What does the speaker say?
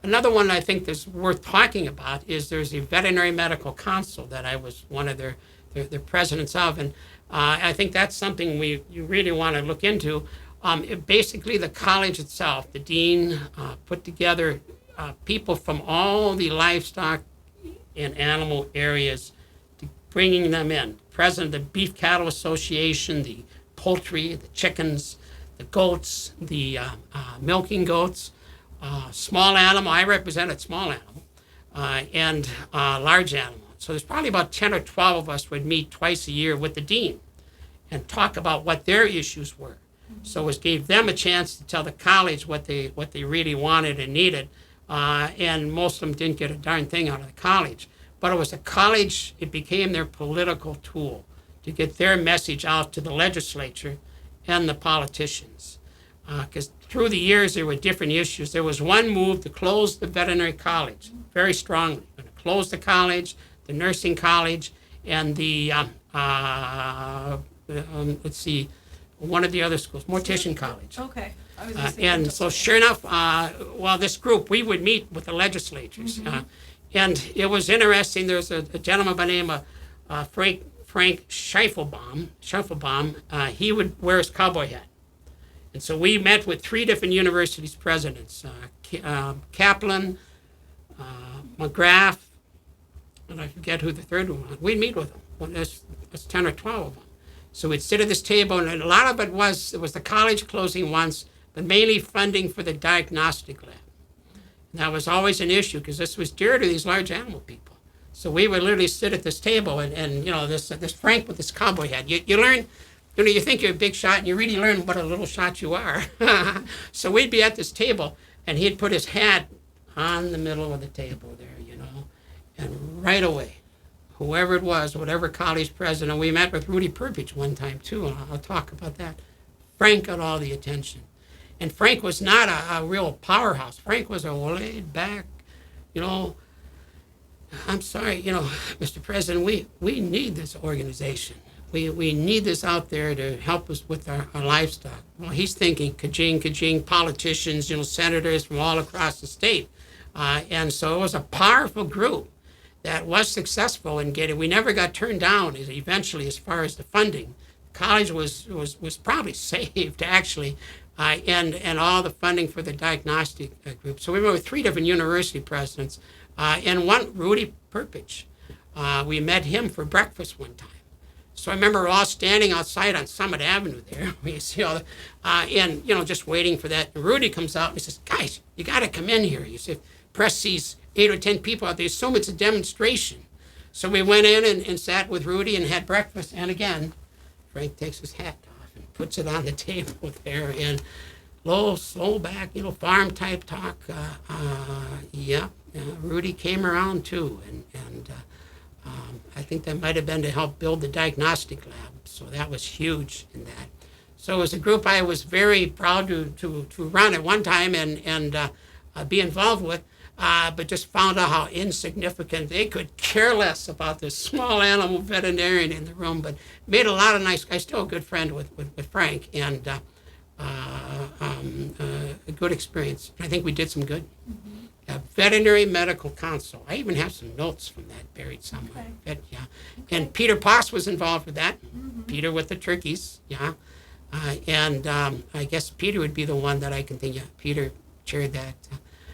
Another one I think that's worth talking about is there's a veterinary medical council that I was one of their presidents of, and I think that's something you really want to look into. Basically, the college itself, the dean, put together people from all the livestock and animal areas, bringing them in. President of the Beef Cattle Association, the poultry, the chickens, the goats, the milking goats, small animal. I represented small animal and large animal. So there's probably about 10 or 12 of us would meet twice a year with the dean and talk about what their issues were. So it gave them a chance to tell the college what they really wanted and needed. And most of them didn't get a darn thing out of the college. But it was a college, it became their political tool to get their message out to the legislature and the politicians. Because through the years, there were different issues. There was one move to close the veterinary college very strongly. Going to close the college, the nursing college, and the, let's see, one of the other schools, Mortician College. Okay. And so sure enough, this group, we would meet with the legislatures. And it was interesting. There's a gentleman by the name of Frank Scheifelbaum. He would wear his cowboy hat. And so we met with 3 different universities presidents, Kaplan, McGrath, and I forget who the third one was. We'd meet with them. Well, there's 10 or 12 of them. So we'd sit at this table, and a lot of it was the college closing once, but mainly funding for the diagnostic lab. And that was always an issue because this was dear to these large animal people. So we would literally sit at this table, and this Frank with this cowboy hat. You learn, you think you're a big shot, and you really learn what a little shot you are. So we'd be at this table, and he'd put his hat on the middle of the table there, and right away, whoever it was, whatever college president, we met with Rudy Perpich one time too, and I'll talk about that. Frank got all the attention. And Frank was not a real powerhouse. Frank was a laid back, I'm sorry, Mr. President, we need this organization. We need this out there to help us with our livestock. Well, he's thinking ka-ching, politicians, senators from all across the state. And so it was a powerful group that was successful in getting. We never got turned down eventually as far as the funding. College was probably saved, actually, and all the funding for the diagnostic group. So we were with 3 different university presidents, and one, Rudy Perpich. We met him for breakfast one time. So I remember all standing outside on Summit Avenue there. We see all and just waiting for that. And Rudy comes out and he says, "Guys, you got to come in here." He said, "Press sees 8 or 10 people out there. Assume it's a demonstration." So we went in and sat with Rudy and had breakfast. And again, Frank takes his hat off and puts it on the table there. And low, slow back, farm type talk. Rudy came around too, and I think that might have been to help build the diagnostic lab. So that was huge in that. So it was a group I was very proud to run at one time and be involved with, but just found out how insignificant. They could care less about this small animal veterinarian in the room, but made a lot of nice. I'm still a good friend with Frank, and a good experience. I think we did some good. Veterinary Medical Council. I even have some notes from that buried somewhere. Okay. And Peter Poss was involved with that. Peter with the turkeys. And I guess Peter would be the one that I can think of. Peter chaired that.